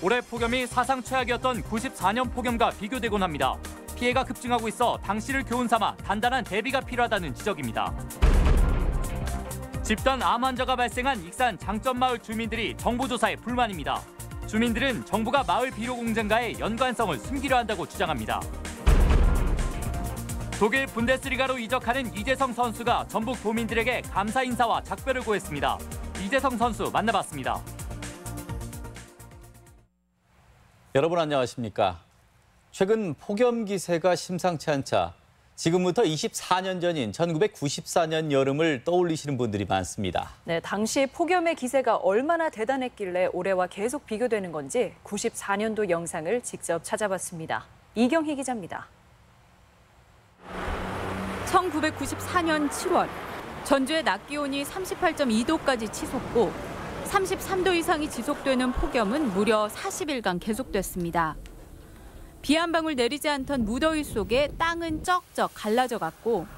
올해 폭염이 사상 최악이었던 94년 폭염과 비교되곤 합니다. 피해가 급증하고 있어 당시를 교훈 삼아 단단한 대비가 필요하다는 지적입니다. 집단 암 환자가 발생한 익산 장점마을 주민들이 정부 조사에 불만입니다. 주민들은 정부가 마을 비료 공장과의 연관성을 숨기려 한다고 주장합니다. 독일 분데스리가로 이적하는 이재성 선수가 전북 도민들에게 감사 인사와 작별을 고했습니다. 이재성 선수 만나봤습니다. 여러분 안녕하십니까? 최근 폭염 기세가 심상치 않자 지금부터 24년 전인 1994년 여름을 떠올리시는 분들이 많습니다. 네, 당시 폭염의 기세가 얼마나 대단했길래 올해와 계속 비교되는 건지 94년도 영상을 직접 찾아봤습니다. 이경희 기자입니다. 1994년 7월, 전주의 낮 기온이 38.2도까지 치솟고 33도 이상이 지속되는 폭염은 무려 40일간 계속됐습니다. 비 한 방울 내리지 않던 무더위 속에 땅은 쩍쩍 갈라져 갔고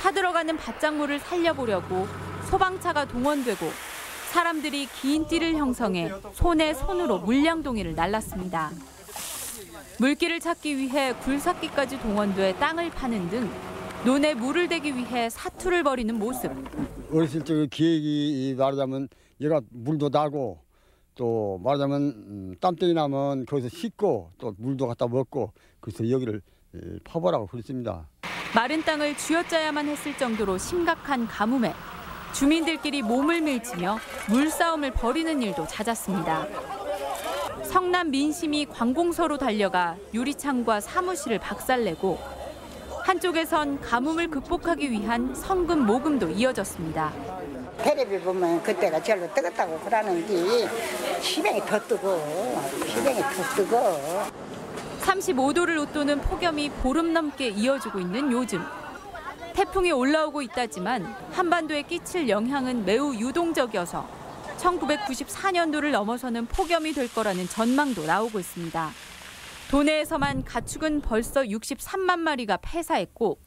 타들어가는 밭작물을 살려보려고 소방차가 동원되고 사람들이 긴 띠를 형성해 손에 손으로 물량동이를 날랐습니다. 물길을 찾기 위해 굴삭기까지 동원돼 땅을 파는 등 논에 물을 대기 위해 사투를 벌이는 모습. 어렸을 적의 기획이 말하자면 얘가 물도 나고 또 말하자면 땀땡이 나면 거기서 씻고 또 물도 갖다 먹고 그래서 여기를 파보라고 그랬습니다. 마른 땅을 쥐어짜야만 했을 정도로 심각한 가뭄에 주민들끼리 몸을 밀치며 물싸움을 벌이는 일도 잦았습니다. 성남 민심이 관공서로 달려가 유리창과 사무실을 박살내고 한쪽에선 가뭄을 극복하기 위한 성금 모금도 이어졌습니다. 텔레비 보면 그때가 절로 뜨겁다고 그러는데 시병이 더 뜨거. 시병이 더 뜨거. 35도를 웃도는 폭염이 보름 넘게 이어지고 있는 요즘. 태풍이 올라오고 있다지만 한반도에 끼칠 영향은 매우 유동적이어서 1994년도를 넘어서는 폭염이 될 거라는 전망도 나오고 있습니다. 도내에서만 가축은 벌써 63만 마리가 폐사했고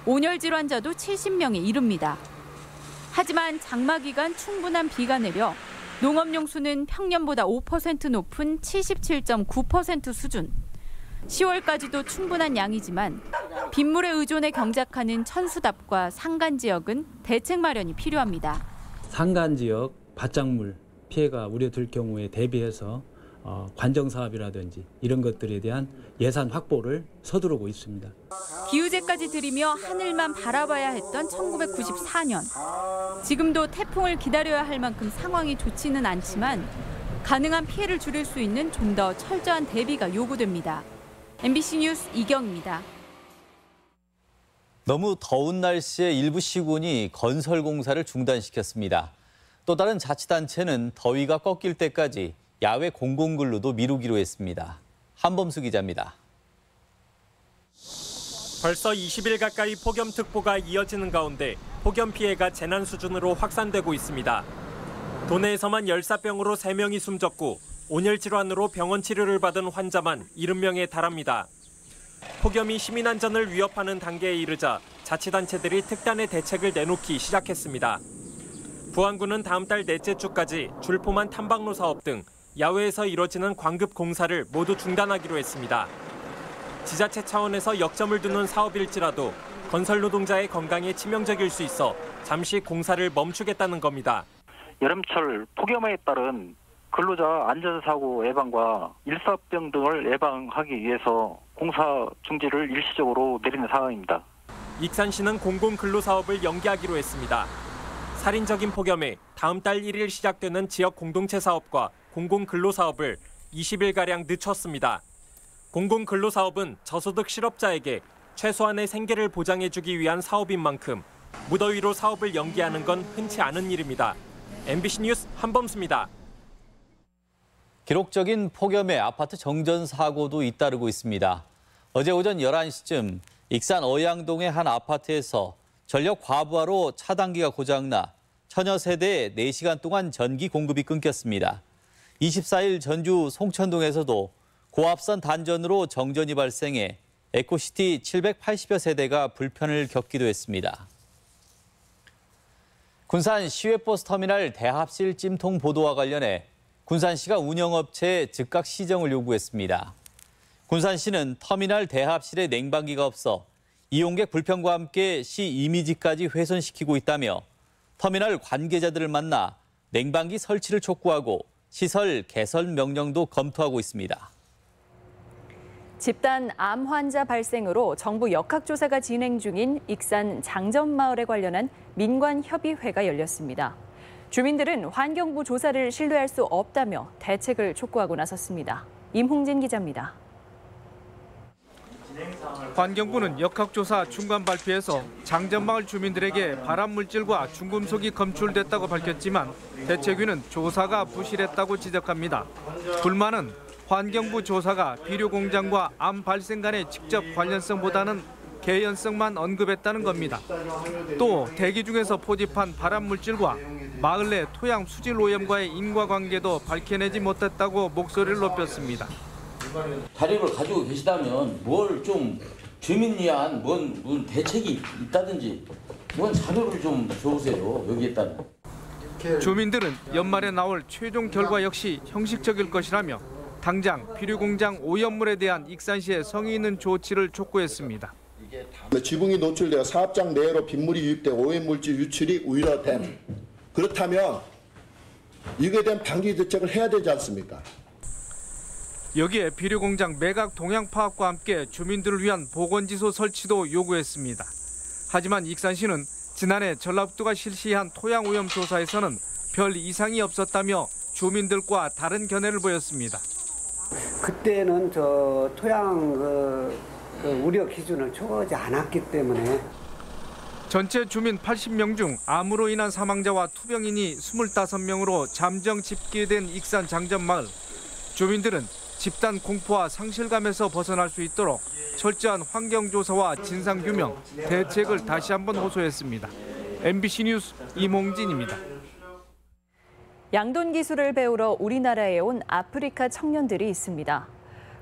온열 질환자도 70명에 이릅니다. 하지만 장마 기간 충분한 비가 내려 농업용 수는 평년보다 5% 높은 77.9% 수준. 10월까지도 충분한 양이지만 빗물에 의존해 경작하는 천수답과 산간 지역은 대책 마련이 필요합니다. 산간 지역 밭작물 피해가 우려될 경우에 대비해서 관정 사업이라든지 이런 것들에 대한 예산 확보를 서두르고 있습니다. 기우제까지 들이며 하늘만 바라봐야 했던 1994년. 지금도 태풍을 기다려야 할 만큼 상황이 좋지는 않지만 가능한 피해를 줄일 수 있는 좀 더 철저한 대비가 요구됩니다. MBC 뉴스 이경입니다. 너무 더운 날씨에 일부 시군이 건설 공사를 중단시켰습니다. 또 다른 자치단체는 더위가 꺾일 때까지 야외 공공근로도 미루기로 했습니다. 한범수 기자입니다. 벌써 20일 가까이 폭염특보가 이어지는 가운데 폭염 피해가 재난 수준으로 확산되고 있습니다. 도내에서만 열사병으로 3명이 숨졌고 온열 질환으로 병원 치료를 받은 환자만 70명에 달합니다. 폭염이 시민 안전을 위협하는 단계에 이르자 자치단체들이 특단의 대책을 내놓기 시작했습니다. 부안군은 다음 달 넷째 주까지 줄포만 탐방로 사업 등 야외에서 이뤄지는 광급 공사를 모두 중단하기로 했습니다. 지자체 차원에서 역점을 두는 사업일지라도 건설 노동자의 건강에 치명적일 수 있어 잠시 공사를 멈추겠다는 겁니다. 여름철 폭염에 따른 근로자 안전사고 예방과 일사병 등을 예방하기 위해서 공사 중지를 일시적으로 내리는 상황입니다. 익산시는 공공근로사업을 연기하기로 했습니다. 살인적인 폭염에 다음 달 1일 시작되는 지역 공동체 사업과 공공근로사업을 20일가량 늦췄습니다. 공공근로사업은 저소득 실업자에게 최소한의 생계를 보장해주기 위한 사업인 만큼 무더위로 사업을 연기하는 건 흔치 않은 일입니다. MBC 뉴스 한범수입니다. 기록적인 폭염에 아파트 정전 사고도 잇따르고 있습니다. 어제 오전 11시쯤 익산 어양동의 한 아파트에서 전력 과부하로 차단기가 고장나 천여 세대에 4시간 동안 전기 공급이 끊겼습니다. 24일 전주 송천동에서도 고압선 단전으로 정전이 발생해 에코시티 780여 세대가 불편을 겪기도 했습니다. 군산 시외버스 터미널 대합실 찜통 보도와 관련해 군산시가 운영업체에 즉각 시정을 요구했습니다. 군산시는 터미널 대합실에 냉방기가 없어 이용객 불편과 함께 시 이미지까지 훼손시키고 있다며 터미널 관계자들을 만나 냉방기 설치를 촉구하고 시설 개선 명령도 검토하고 있습니다. 집단 암 환자 발생으로 정부 역학조사가 진행 중인 익산 장전마을에 관련한 민관협의회가 열렸습니다. 주민들은 환경부 조사를 신뢰할 수 없다며 대책을 촉구하고 나섰습니다. 임홍진 기자입니다. 환경부는 역학조사 중간 발표에서 장전마을 주민들에게 발암물질과 중금속이 검출됐다고 밝혔지만 대책위는 조사가 부실했다고 지적합니다. 불만은 환경부 조사가 비료공장과 암 발생 간의 직접 관련성보다는 개연성만 언급했다는 겁니다. 또 대기 중에서 포집한 발암물질과 마을 내 토양 수질 오염과의 인과관계도 밝혀내지 못했다고 목소리를 높였습니다. 자료를 가지고 계시다면 뭘 좀 주민 위한 뭔 대책이 있다든지 그건 자료를 좀 줘보세요. 여기에 따른. 주민들은 연말에 나올 최종 결과 역시 형식적일 것이라며 당장 비료공장 오염물에 대한 익산시의 성의 있는 조치를 촉구했습니다. 지붕이 노출되어 사업장 내로 빗물이 유입돼 오염물질 유출이 우려됨. 그렇다면 이거에 대한 방지 대책을 해야 되지 않습니까? 여기에 비료공장 매각 동향 파악과 함께 주민들을 위한 보건지소 설치도 요구했습니다. 하지만 익산시는 지난해 전라북도가 실시한 토양 오염 조사에서는 별 이상이 없었다며 주민들과 다른 견해를 보였습니다. 그때는 저 토양 우려 기준을 초과하지 않았기 때문에 전체 주민 80명 중 암으로 인한 사망자와 투병인이 25명으로 잠정 집계된 익산 장전마을. 주민들은 집단 공포와 상실감에서 벗어날 수 있도록 철저한 환경조사와 진상규명, 대책을 다시 한번 호소했습니다. MBC 뉴스 임홍진입니다. 양돈 기술을 배우러 우리나라에 온 아프리카 청년들이 있습니다.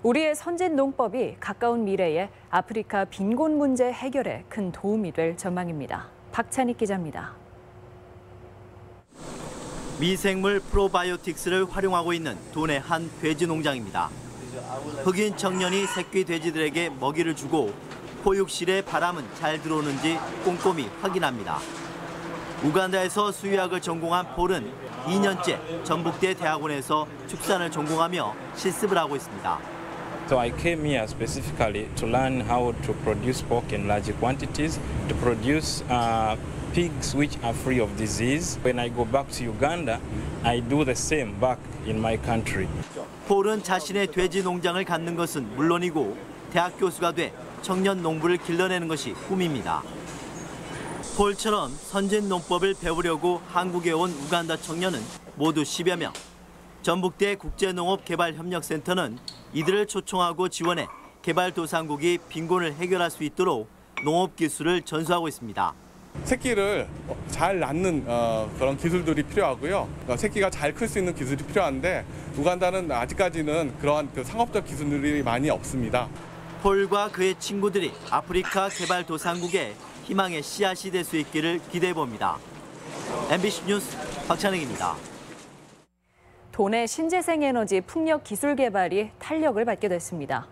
우리의 선진 농법이 가까운 미래에 아프리카 빈곤 문제 해결에 큰 도움이 될 전망입니다. 박찬익 기자입니다. 미생물 프로바이오틱스를 활용하고 있는 도내 한 돼지 농장입니다. 흑인 청년이 새끼 돼지들에게 먹이를 주고 포육실에 바람은 잘 들어오는지 꼼꼼히 확인합니다. 우간다에서 수의학을 전공한 폴은 2년째 전북대 대학원에서 축산을 전공하며 실습을 하고 있습니다. So I came here specifically to learn how to produce pork in large quantities, to produce pigs which are free of disease. When I go back to Uganda, I do the same back in my country. 폴은 자신의 돼지 농장을 갖는 것은 물론이고 대학 교수가 돼 청년 농부를 길러내는 것이 꿈입니다. 폴처럼 선진 농법을 배우려고 한국에 온 우간다 청년은 모두 10여 명. 전북대 국제농업개발협력센터는 이들을 초청하고 지원해 개발도상국이 빈곤을 해결할 수 있도록 농업기술을 전수하고 있습니다. 새끼를 잘 낳는 그런 기술들이 필요하고요. 새끼가 잘 클 수 있는 기술이 필요한데 우간다는 아직까지는 그러한 상업적 기술들이 많이 없습니다. 폴과 그의 친구들이 아프리카 개발도상국의 희망의 씨앗이 될 수 있기를 기대해봅니다. MBC 뉴스 박찬익입니다. 도내 신재생에너지 풍력 기술 개발이 탄력을 받게 됐습니다.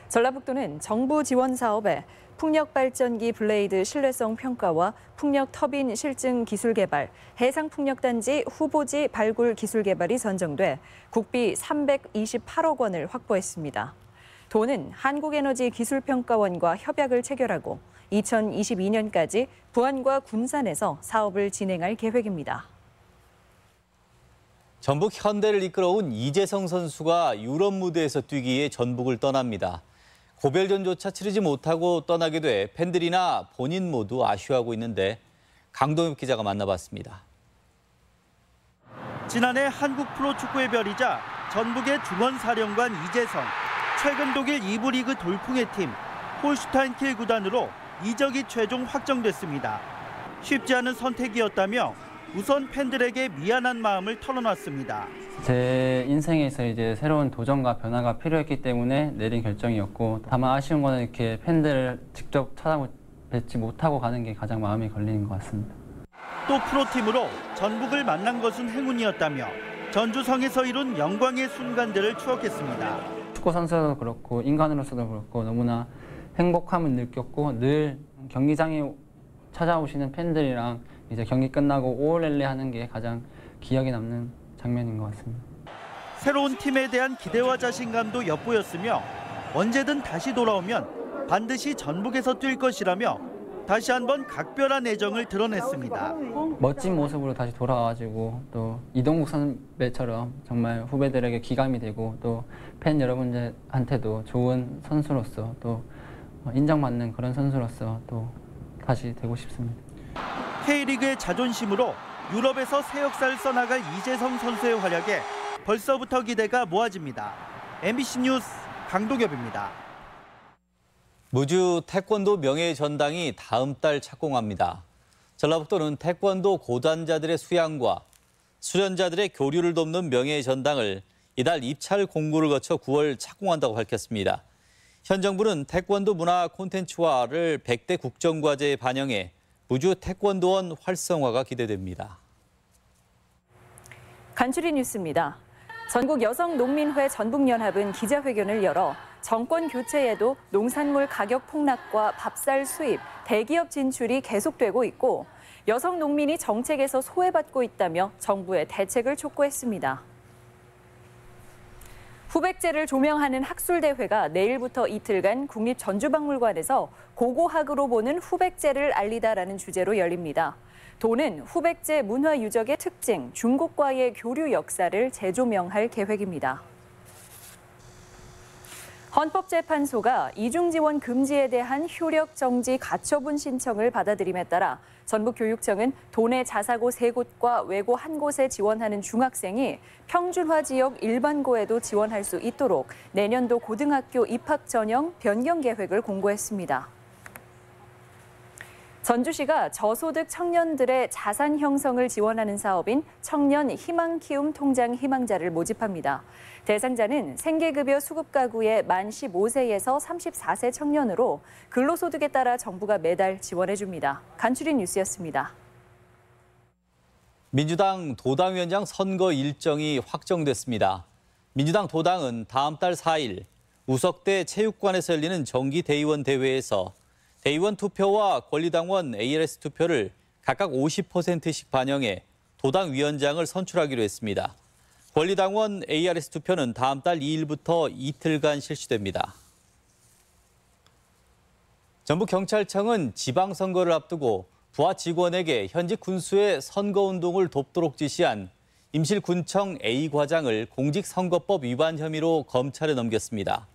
전라북도는 정부 지원 사업에 풍력 발전기 블레이드 신뢰성 평가와 풍력 터빈 실증 기술 개발, 해상 풍력 단지 후보지 발굴 기술 개발이 선정돼 국비 328억 원을 확보했습니다. 도는 한국에너지기술평가원과 협약을 체결하고 2022년까지 부안과 군산에서 사업을 진행할 계획입니다. 전북 현대를 이끌어온 이재성 선수가 유럽 무대에서 뛰기 위해 전북을 떠납니다. 고별전조차 치르지 못하고 떠나게 돼 팬들이나 본인 모두 아쉬워하고 있는데 강동엽 기자가 만나봤습니다. 지난해 한국 프로축구의 별이자 전북의 중원사령관 이재성, 최근 독일 2부 리그 돌풍의 팀 홀슈타인 킬 구단으로 이적이 최종 확정됐습니다. 쉽지 않은 선택이었다며 우선 팬들에게 미안한 마음을 털어놨습니다. 제 인생에서 이제 새로운 도전과 변화가 필요했기 때문에 내린 결정이었고, 다만 아쉬운 거는 이렇게 팬들을 직접 찾아뵙지 못하고 가는 게 가장 마음이 걸리는 것 같습니다. 또 프로팀으로 전북을 만난 것은 행운이었다며 전주성에서 이룬 영광의 순간들을 추억했습니다. 축구 선수도 그렇고 인간으로서도 그렇고 너무나 행복함을 느꼈고 늘 경기장에 찾아오시는 팬들이랑 이제 경기 끝나고 오올렐레 하는 게 가장 기억에 남는 장면인 것 같습니다. 새로운 팀에 대한 기대와 자신감도 엿보였으며 언제든 다시 돌아오면 반드시 전북에서 뛸 것이라며 다시 한번 각별한 애정을 드러냈습니다. 멋진 모습으로 다시 돌아와가지고 또 이동국 선배처럼 정말 후배들에게 기감이 되고 또 팬 여러분들한테도 좋은 선수로서 또 인정받는 그런 선수로서 또 다시 되고 싶습니다. K리그의 자존심으로 유럽에서 새 역사를 써나갈 이재성 선수의 활약에 벌써부터 기대가 모아집니다. MBC 뉴스 강동엽입니다. 무주 태권도 명예전당이 다음 달 착공합니다. 전라북도는 태권도 고단자들의 수양과 수련자들의 교류를 돕는 명예전당을 이달 입찰 공고를 거쳐 9월 착공한다고 밝혔습니다. 현 정부는 태권도 문화 콘텐츠화를 100대 국정과제에 반영해 무주 태권도원 활성화가 기대됩니다. 간추린 뉴스입니다. 전국 여성농민회 전북연합은 기자회견을 열어 정권 교체에도 농산물 가격 폭락과 밥쌀 수입, 대기업 진출이 계속되고 있고 여성 농민이 정책에서 소외받고 있다며 정부의 대책을 촉구했습니다. 후백제를 조명하는 학술대회가 내일부터 이틀간 국립전주박물관에서 고고학으로 보는 후백제를 알리다라는 주제로 열립니다. 도는 후백제 문화 유적의 특징, 중국과의 교류 역사를 재조명할 계획입니다. 헌법재판소가 이중지원 금지에 대한 효력 정지 가처분 신청을 받아들임에 따라 전북교육청은 도내 자사고 3곳과 외고 1곳에 지원하는 중학생이 평준화 지역 일반고에도 지원할 수 있도록 내년도 고등학교 입학 전형 변경 계획을 공고했습니다. 전주시가 저소득 청년들의 자산 형성을 지원하는 사업인 청년 희망키움 통장 희망자를 모집합니다. 대상자는 생계급여 수급 가구의 만 15세에서 34세 청년으로 근로소득에 따라 정부가 매달 지원해줍니다. 간추린 뉴스였습니다. 민주당 도당위원장 선거 일정이 확정됐습니다. 민주당 도당은 다음 달 4일 우석대 체육관에서 열리는 정기대의원 대회에서 대의원 투표와 권리당원 ARS 투표를 각각 50%씩 반영해 도당 위원장을 선출하기로 했습니다. 권리당원 ARS 투표는 다음 달 2일부터 이틀간 실시됩니다. 전북경찰청은 지방선거를 앞두고 부하 직원에게 현직 군수의 선거운동을 돕도록 지시한 임실군청 A과장을 공직선거법 위반 혐의로 검찰에 넘겼습니다.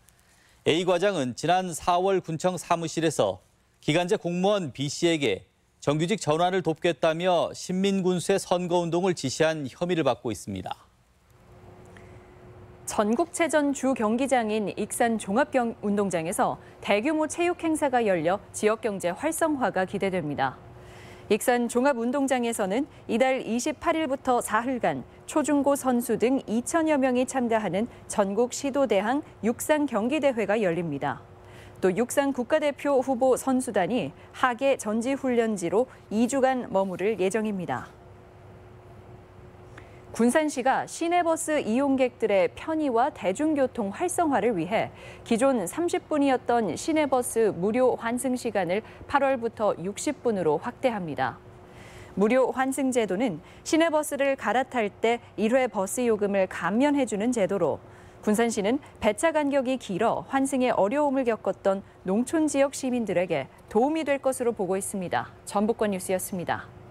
A과장은 지난 4월 군청 사무실에서 기간제 공무원 B씨에게 정규직 전환을 돕겠다며 신민군수의 선거운동을 지시한 혐의를 받고 있습니다. 전국체전 주 경기장인 익산 종합운동장에서 대규모 체육 행사가 열려 지역경제 활성화가 기대됩니다. 익산 종합운동장에서는 이달 28일부터 사흘간 초중고 선수 등 2천여 명이 참가하는 전국 시도대항 육상 경기대회가 열립니다. 또 육상 국가대표 후보 선수단이 하계 전지훈련지로 2주간 머무를 예정입니다. 군산시가 시내버스 이용객들의 편의와 대중교통 활성화를 위해 기존 30분이었던 시내버스 무료 환승 시간을 8월부터 60분으로 확대합니다. 무료 환승 제도는 시내버스를 갈아탈 때 1회 버스 요금을 감면해주는 제도로 군산시는 배차 간격이 길어 환승에 어려움을 겪었던 농촌 지역 시민들에게 도움이 될 것으로 보고 있습니다. 전북권 뉴스였습니다.